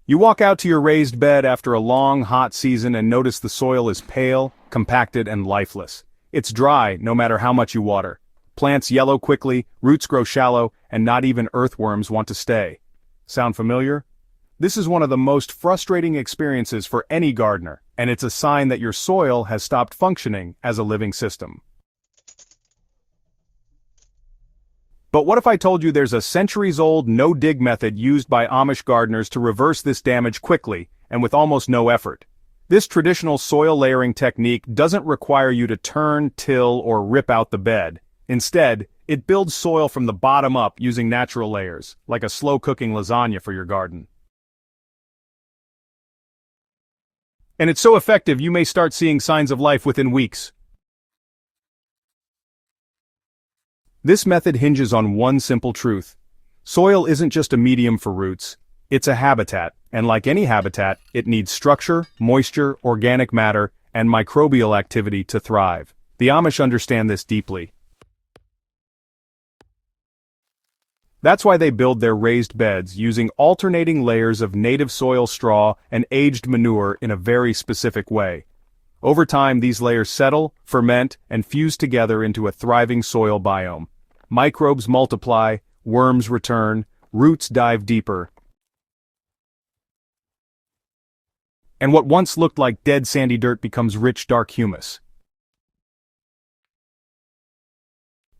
You walk out to your raised bed after a long, hot season and notice the soil is pale, compacted, and lifeless. It's dry, no matter how much you water. Plants yellow quickly, roots grow shallow, and not even earthworms want to stay. Sound familiar? This is one of the most frustrating experiences for any gardener, and it's a sign that your soil has stopped functioning as a living system. But what if I told you there's a centuries-old no-dig method used by Amish gardeners to reverse this damage quickly, and with almost no effort? This traditional soil layering technique doesn't require you to turn, till, or rip out the bed. Instead, it builds soil from the bottom up using natural layers, like a slow-cooking lasagna for your garden. And it's so effective you may start seeing signs of life within weeks. This method hinges on one simple truth. Soil isn't just a medium for roots, it's a habitat, and like any habitat, it needs structure, moisture, organic matter, and microbial activity to thrive. The Amish understand this deeply. That's why they build their raised beds using alternating layers of native soil straw and aged manure in a very specific way. Over time, these layers settle, ferment, and fuse together into a thriving soil biome. Microbes multiply, worms return, roots dive deeper. And what once looked like dead sandy dirt becomes rich dark humus.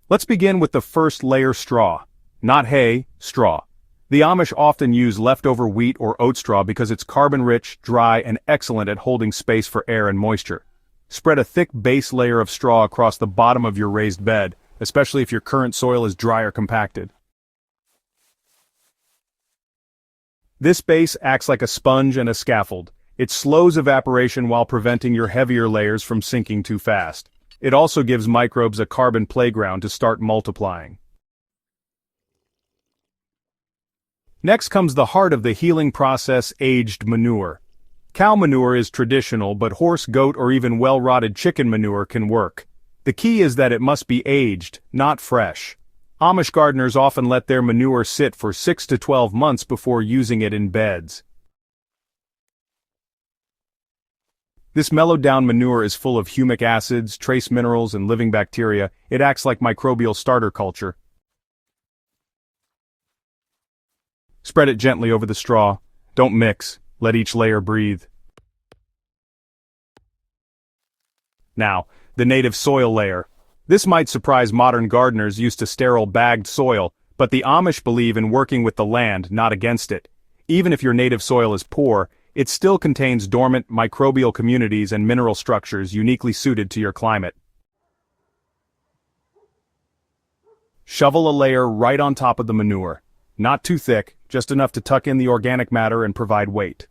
Let's begin with the first layer: straw. Not hay, straw. The Amish often use leftover wheat or oat straw because it's carbon-rich, dry, and excellent at holding space for air and moisture. Spread a thick base layer of straw across the bottom of your raised bed, especially if your current soil is dry or compacted. This base acts like a sponge and a scaffold. It slows evaporation while preventing your heavier layers from sinking too fast. It also gives microbes a carbon playground to start multiplying. Next comes the heart of the healing process: aged manure. Cow manure is traditional, but horse, goat, or even well-rotted chicken manure can work. The key is that it must be aged, not fresh. Amish gardeners often let their manure sit for 6 to 12 months before using it in beds. This mellowed-down manure is full of humic acids, trace minerals, and living bacteria. It acts like microbial starter culture. Spread it gently over the straw. Don't mix. Let each layer breathe. Now, the native soil layer. This might surprise modern gardeners used to sterile bagged soil, but the Amish believe in working with the land, not against it. Even if your native soil is poor, it still contains dormant microbial communities and mineral structures uniquely suited to your climate. Shovel a layer right on top of the manure. Not too thick, just enough to tuck in the organic matter and provide weight.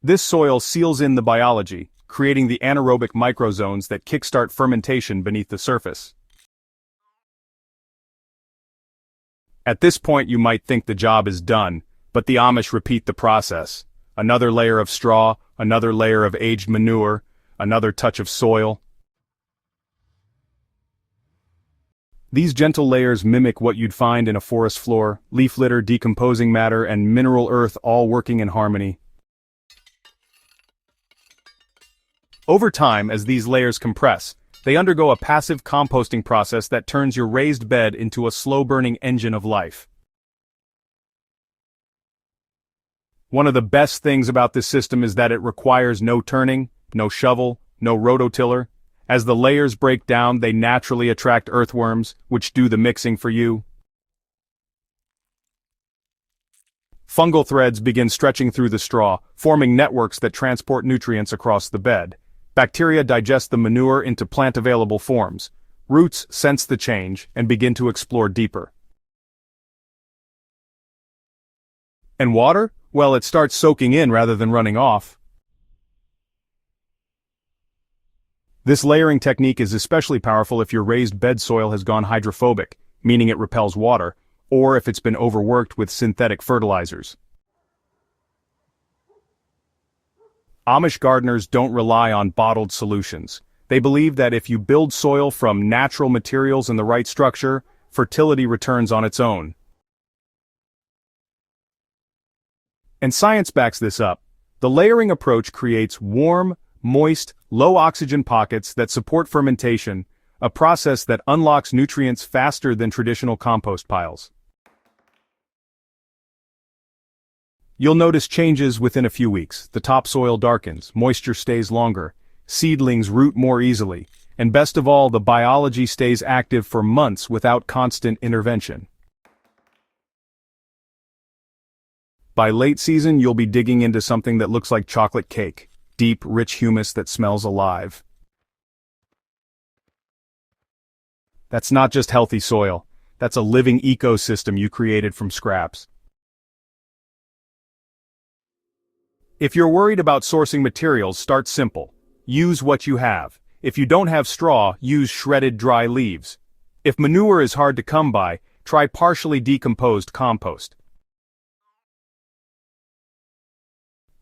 This soil seals in the biology, creating the anaerobic microzones that kickstart fermentation beneath the surface. At this point you might think the job is done, but the Amish repeat the process. Another layer of straw, another layer of aged manure, another touch of soil. These gentle layers mimic what you'd find in a forest floor: leaf litter, decomposing matter, and mineral earth all working in harmony. Over time, as these layers compress, they undergo a passive composting process that turns your raised bed into a slow-burning engine of life. One of the best things about this system is that it requires no turning, no shovel, no rototiller. As the layers break down, they naturally attract earthworms, which do the mixing for you. Fungal threads begin stretching through the straw, forming networks that transport nutrients across the bed. Bacteria digest the manure into plant-available forms. Roots sense the change and begin to explore deeper. And water? Well, it starts soaking in rather than running off. This layering technique is especially powerful if your raised bed soil has gone hydrophobic, meaning it repels water, or if it's been overworked with synthetic fertilizers. Amish gardeners don't rely on bottled solutions. They believe that if you build soil from natural materials in the right structure, fertility returns on its own. And science backs this up. The layering approach creates warm, moist, low-oxygen pockets that support fermentation, a process that unlocks nutrients faster than traditional compost piles. You'll notice changes within a few weeks. The topsoil darkens, moisture stays longer, seedlings root more easily, and best of all, the biology stays active for months without constant intervention. By late season, you'll be digging into something that looks like chocolate cake, deep, rich humus that smells alive. That's not just healthy soil, that's a living ecosystem you created from scraps. If you're worried about sourcing materials, start simple. Use what you have. If you don't have straw, use shredded dry leaves. If manure is hard to come by, try partially decomposed compost.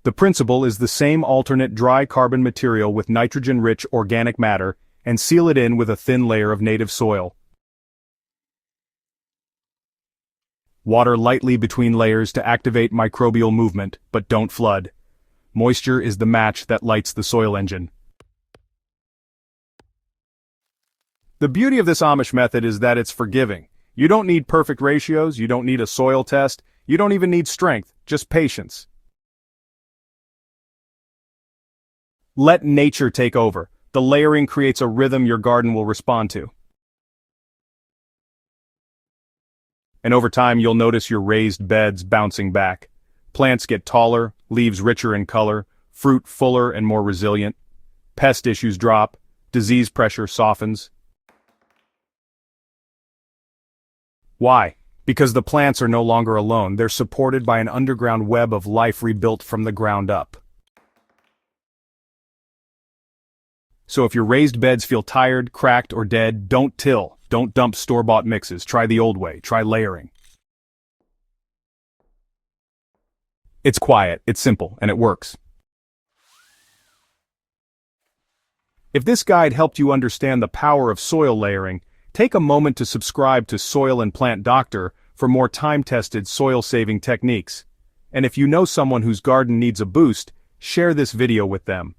The principle is the same: alternate dry carbon material with nitrogen-rich organic matter, and seal it in with a thin layer of native soil. Water lightly between layers to activate microbial movement, but don't flood. Moisture is the match that lights the soil engine. The beauty of this Amish method is that it's forgiving. You don't need perfect ratios, you don't need a soil test, you don't even need strength, just patience. Let nature take over. The layering creates a rhythm your garden will respond to. And over time you'll notice your raised beds bouncing back. Plants get taller, leaves richer in color, fruit fuller and more resilient. Pest issues drop, disease pressure softens. Why? Because the plants are no longer alone, they're supported by an underground web of life rebuilt from the ground up. So if your raised beds feel tired, cracked, or dead, don't till. Don't dump store-bought mixes. Try the old way. Try layering. It's quiet, it's simple, and it works. If this guide helped you understand the power of soil layering, take a moment to subscribe to Soil and Plant Doctor for more time-tested soil-saving techniques. And if you know someone whose garden needs a boost, share this video with them.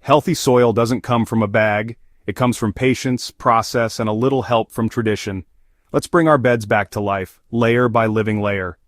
Healthy soil doesn't come from a bag, it comes from patience, process, and a little help from tradition. Let's bring our beds back to life, layer by living layer.